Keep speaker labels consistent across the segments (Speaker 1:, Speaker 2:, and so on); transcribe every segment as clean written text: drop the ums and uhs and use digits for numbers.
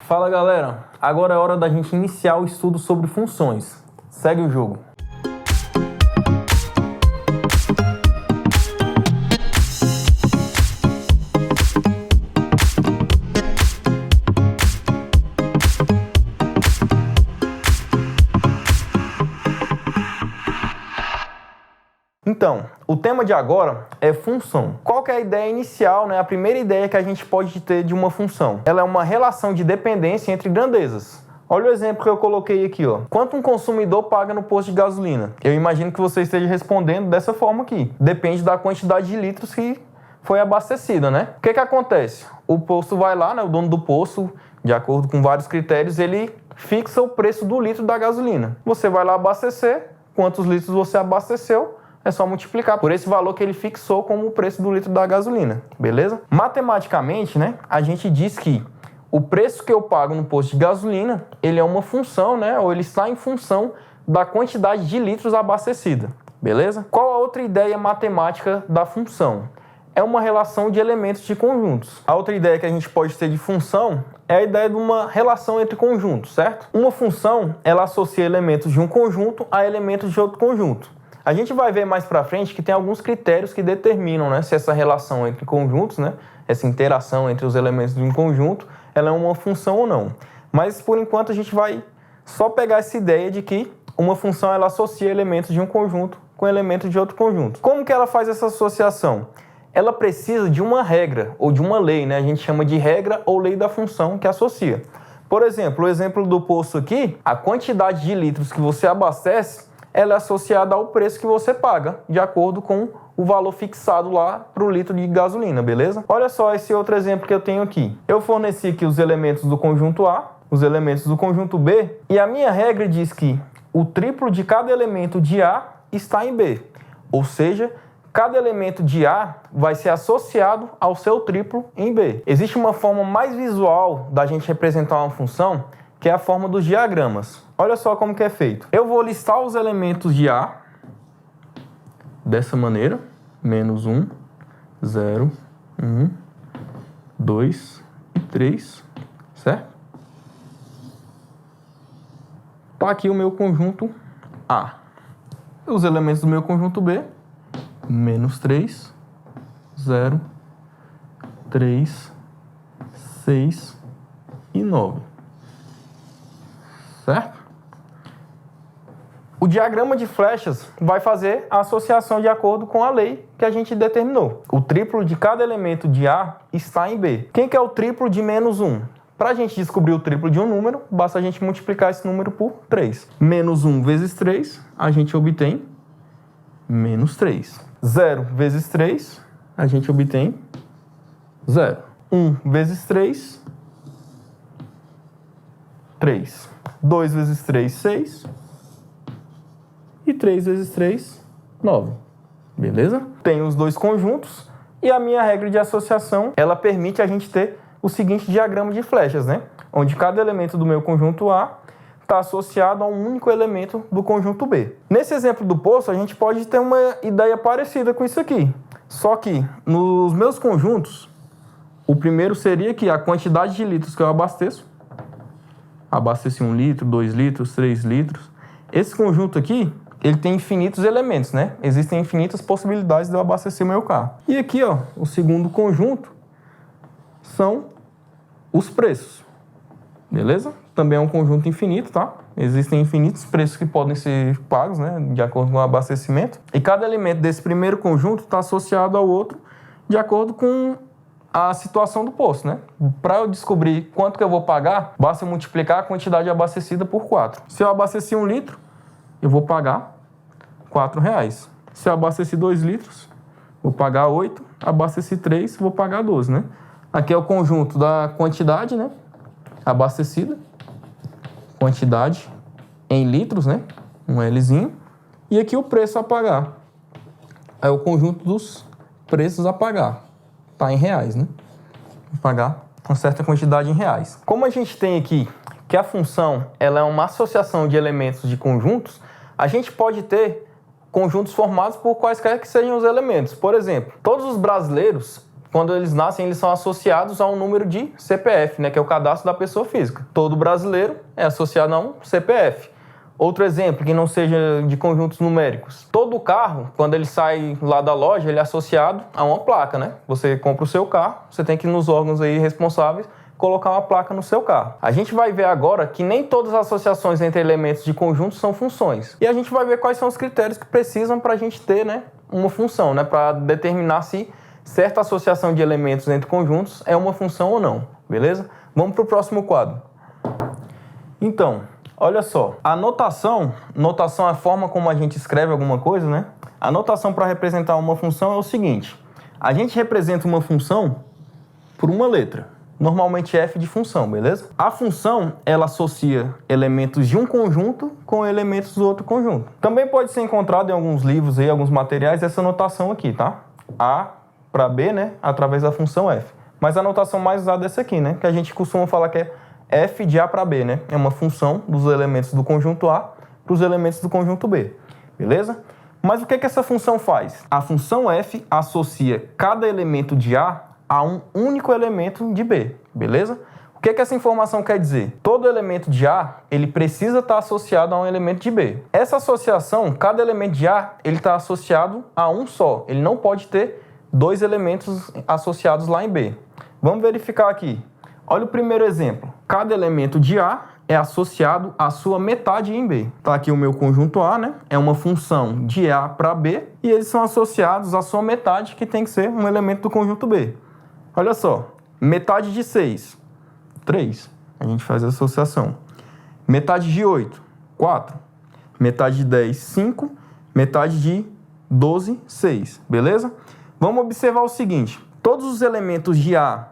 Speaker 1: Fala galera, agora é hora da gente iniciar o estudo sobre funções. Segue o jogo. Então, o tema de agora é função. Qual que é a ideia inicial, né? A primeira ideia que a gente pode ter de uma função? Ela é uma relação de dependência entre grandezas. Olha o exemplo que eu coloquei aqui, ó. Quanto um consumidor paga no posto de gasolina? Eu imagino que você esteja respondendo dessa forma aqui. Depende da quantidade de litros que foi abastecida, né? O que que acontece? O posto vai lá, né? O dono do posto, de acordo com vários critérios, ele fixa o preço do litro da gasolina. Você vai lá abastecer, quantos litros você abasteceu, é só multiplicar por esse valor que ele fixou como o preço do litro da gasolina, beleza? Matematicamente, né, a gente diz que o preço que eu pago no posto de gasolina, ele é uma função, né, ou ele está em função da quantidade de litros abastecida, beleza? Qual a outra ideia matemática da função? É uma relação de elementos de conjuntos. A outra ideia que a gente pode ter de função é a ideia de uma relação entre conjuntos, certo? Uma função, ela associa elementos de um conjunto a elementos de outro conjunto. A gente vai ver mais pra frente que tem alguns critérios que determinam, né, se essa relação entre conjuntos, né, essa interação entre os elementos de um conjunto, ela é uma função ou não. Mas, por enquanto, a gente vai só pegar essa ideia de que uma função ela associa elementos de um conjunto com elementos de outro conjunto. Como que ela faz essa associação? Ela precisa de uma regra ou de uma lei, né? A gente chama de regra ou lei da função que associa. Por exemplo, o exemplo do posto aqui, a quantidade de litros que você abastece, ela é associada ao preço que você paga, de acordo com o valor fixado lá para o litro de gasolina, beleza? Olha só esse outro exemplo que eu tenho aqui. Eu forneci aqui os elementos do conjunto A, os elementos do conjunto B, e a minha regra diz que o triplo de cada elemento de A está em B. Ou seja, cada elemento de A vai ser associado ao seu triplo em B. Existe uma forma mais visual da gente representar uma função, que é a forma dos diagramas. Olha só como que é feito. Eu vou listar os elementos de A dessa maneira. Menos 1, 0, 1, 2 e 3, certo? Tá aqui o meu conjunto A. Os elementos do meu conjunto B. Menos 3, 0, 3, 6 e 9. Certo? O diagrama de flechas vai fazer a associação de acordo com a lei que a gente determinou. O triplo de cada elemento de A está em B. Quem que é o triplo de menos 1? Para a gente descobrir o triplo de um número, basta a gente multiplicar esse número por 3. Menos 1 vezes 3, a gente obtém menos 3. 0 vezes 3, a gente obtém 0. 1 vezes 3, 3. 2 vezes 3, 6. E 3 vezes 3, 9. Beleza? Tenho os dois conjuntos e a minha regra de associação, ela permite a gente ter o seguinte diagrama de flechas, né? Onde cada elemento do meu conjunto A está associado a um único elemento do conjunto B. Nesse exemplo do poço, a gente pode ter uma ideia parecida com isso aqui. Só que nos meus conjuntos, o primeiro seria que a quantidade de litros que eu abasteço, abasteci 1 litro, 2 litros, 3 litros. Esse conjunto aqui, ele tem infinitos elementos, né? Existem infinitas possibilidades de eu abastecer meu carro. E aqui, ó, o segundo conjunto são os preços. Beleza? Também é um conjunto infinito, tá? Existem infinitos preços que podem ser pagos, né? De acordo com o abastecimento. E cada elemento desse primeiro conjunto está associado ao outro de acordo com a situação do posto, né? Para eu descobrir quanto que eu vou pagar, basta multiplicar a quantidade abastecida por 4. Se eu abasteci 1 litro, eu vou pagar R$4. Se eu abasteci 2 litros, vou pagar 8. Abasteci 3, vou pagar 12, né? Aqui é o conjunto da quantidade, né? Abastecida. Quantidade em litros, né? Um Lzinho. E aqui o preço a pagar. É o conjunto dos preços a pagar. Tá em reais, né? Vou pagar uma certa quantidade em reais. Como a gente tem aqui que a função ela é uma associação de elementos de conjuntos, a gente pode ter conjuntos formados por quaisquer que sejam os elementos. Por exemplo, todos os brasileiros quando eles nascem, eles são associados a um número de CPF, né, que é o cadastro da pessoa física. Todo brasileiro é associado a um CPF. Outro exemplo, que não seja de conjuntos numéricos. Todo carro, quando ele sai lá da loja, ele é associado a uma placa, né? Você compra o seu carro, você tem que ir nos órgãos aí responsáveis colocar uma placa no seu carro. A gente vai ver agora que nem todas as associações entre elementos de conjuntos são funções. E a gente vai ver quais são os critérios que precisam para a gente ter, né, uma função, né, para determinar se certa associação de elementos entre conjuntos é uma função ou não, beleza? Vamos para o próximo quadro. Então, olha só, a notação é a forma como a gente escreve alguma coisa, né? A notação para representar uma função é o seguinte: a gente representa uma função por uma letra, normalmente f de função, beleza? A função, ela associa elementos de um conjunto com elementos do outro conjunto. Também pode ser encontrado em alguns livros aí, alguns materiais, essa notação aqui, tá? A para B, né, através da função f. Mas a notação mais usada é essa aqui, né, que a gente costuma falar que é f de A para B, né? É uma função dos elementos do conjunto A para os elementos do conjunto B, beleza? Mas o que essa função faz? A função f associa cada elemento de A a um único elemento de B, beleza? O que essa informação quer dizer? Todo elemento de A, ele precisa estar associado a um elemento de B. Essa associação, cada elemento de A, ele está associado a um só. Ele não pode ter dois elementos associados lá em B. Vamos verificar aqui. Olha o primeiro exemplo. Cada elemento de A é associado à sua metade em B. Tá aqui o meu conjunto A, né? É uma função de A para B e eles são associados à sua metade, que tem que ser um elemento do conjunto B. Olha só. Metade de 6, 3. A gente faz a associação. Metade de 8, 4. Metade de 10, 5. Metade de 12, 6. Beleza? Vamos observar o seguinte. Todos os elementos de A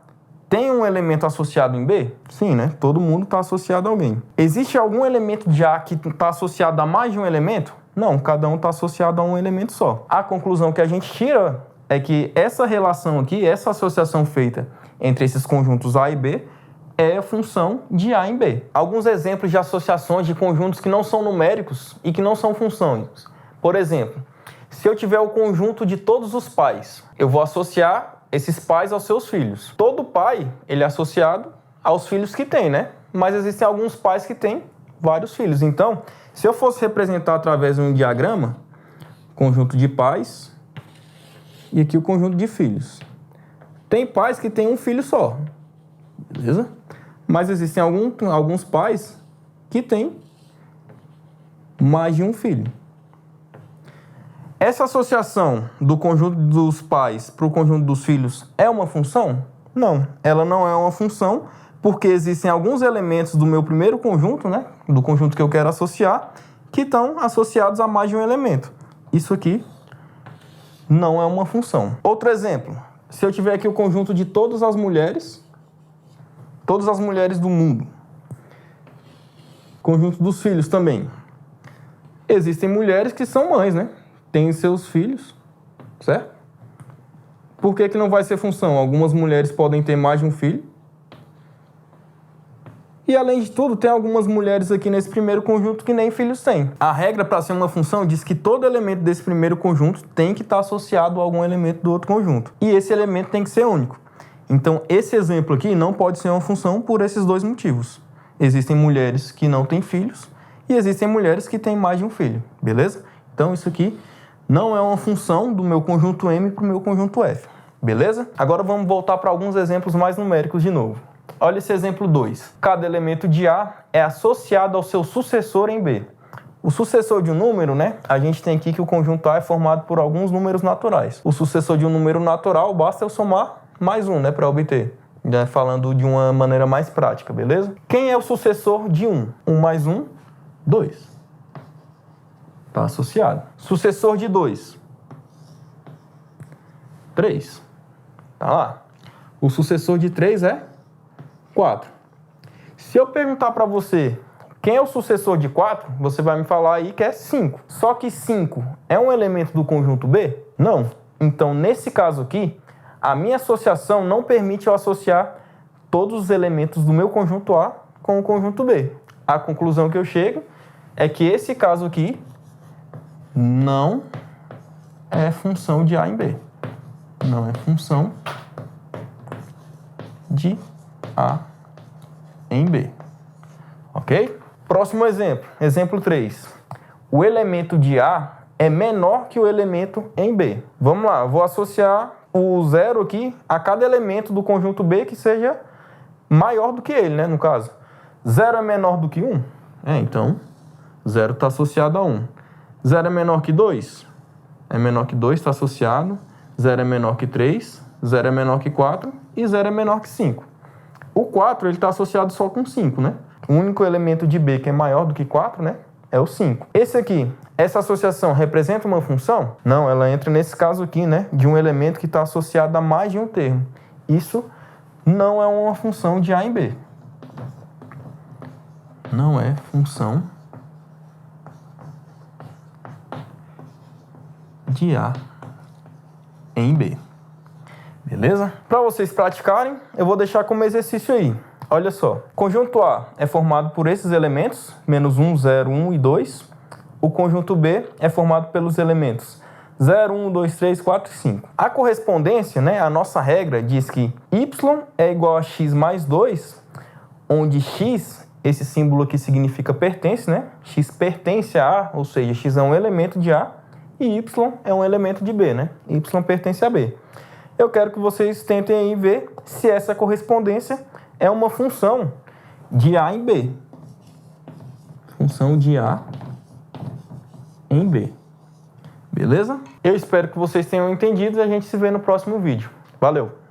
Speaker 1: tem um elemento associado em B? Sim, né? Todo mundo está associado a alguém. Existe algum elemento de A que está associado a mais de um elemento? Não, cada um está associado a um elemento só. A conclusão que a gente tira é que essa relação aqui, essa associação feita entre esses conjuntos A e B, é a função de A em B. Alguns exemplos de associações de conjuntos que não são numéricos e que não são funções. Por exemplo, se eu tiver o conjunto de todos os pais, eu vou associar esses pais aos seus filhos. Todo pai, ele é associado aos filhos que tem, né? Mas existem alguns pais que têm vários filhos. Então, se eu fosse representar através de um diagrama, conjunto de pais e aqui o conjunto de filhos. Tem pais que têm um filho só, beleza? Mas existem alguns pais que têm mais de um filho. Essa associação do conjunto dos pais para o conjunto dos filhos é uma função? Não, ela não é uma função, porque existem alguns elementos do meu primeiro conjunto, né, do conjunto que eu quero associar, que estão associados a mais de um elemento. Isso aqui não é uma função. Outro exemplo, se eu tiver aqui o conjunto de todas as mulheres do mundo, conjunto dos filhos também. Existem mulheres que são mães, né? Tem seus filhos, certo? Por que não vai ser função? Algumas mulheres podem ter mais de um filho. E, além de tudo, tem algumas mulheres aqui nesse primeiro conjunto que nem filhos têm. A regra para ser uma função diz que todo elemento desse primeiro conjunto tem que estar associado a algum elemento do outro conjunto. E esse elemento tem que ser único. Então, esse exemplo aqui não pode ser uma função por esses dois motivos. Existem mulheres que não têm filhos e existem mulheres que têm mais de um filho, beleza? Então, isso aqui não é uma função do meu conjunto M para o meu conjunto F, beleza? Agora vamos voltar para alguns exemplos mais numéricos de novo. Olha esse exemplo 2. Cada elemento de A é associado ao seu sucessor em B. O sucessor de um número, né? A gente tem aqui que o conjunto A é formado por alguns números naturais. O sucessor de um número natural, basta eu somar mais um, né? Para obter. Né? Falando de uma maneira mais prática, beleza? Quem é o sucessor de 1? 1 mais 1, 2. Está associado. Sucessor de 2. 3. Tá lá. O sucessor de 3 é 4. Se eu perguntar para você quem é o sucessor de 4, você vai me falar aí que é 5. Só que 5 é um elemento do conjunto B? Não. Então, nesse caso aqui, a minha associação não permite eu associar todos os elementos do meu conjunto A com o conjunto B. A conclusão que eu chego é que esse caso aqui não é função de A em B. Não é função de A em B. Ok? Próximo exemplo. Exemplo 3. O elemento de A é menor que o elemento em B. Vamos lá, eu vou associar o 0 aqui a cada elemento do conjunto B que seja maior do que ele, né, no caso. 0 é menor do que 1? Então, 0 está associado a 1. 0 é menor que 2? É menor que 2, está associado. 0 é menor que 3, 0 é menor que 4 e 0 é menor que 5. O 4 está associado só com 5, né? O único elemento de B que é maior do que 4, né, é o 5. Esse aqui, essa associação representa uma função? Não, ela entra nesse caso aqui, né, de um elemento que está associado a mais de um termo. Isso não é uma função de A em B. Não é função de A em B. Beleza? Para vocês praticarem, eu vou deixar como exercício aí. Olha só, conjunto A é formado por esses elementos, menos 1, 0, 1 e 2. O conjunto B é formado pelos elementos 0, 1, 2, 3, 4 e 5. A correspondência, né, a nossa regra diz que y é igual a x mais 2, onde x, esse símbolo aqui significa pertence, né? X pertence a A, ou seja, x é um elemento de A, e y é um elemento de B, né? Y pertence a B. Eu quero que vocês tentem aí ver se essa correspondência é uma função de A em B. Função de A em B. Beleza? Eu espero que vocês tenham entendido e a gente se vê no próximo vídeo. Valeu!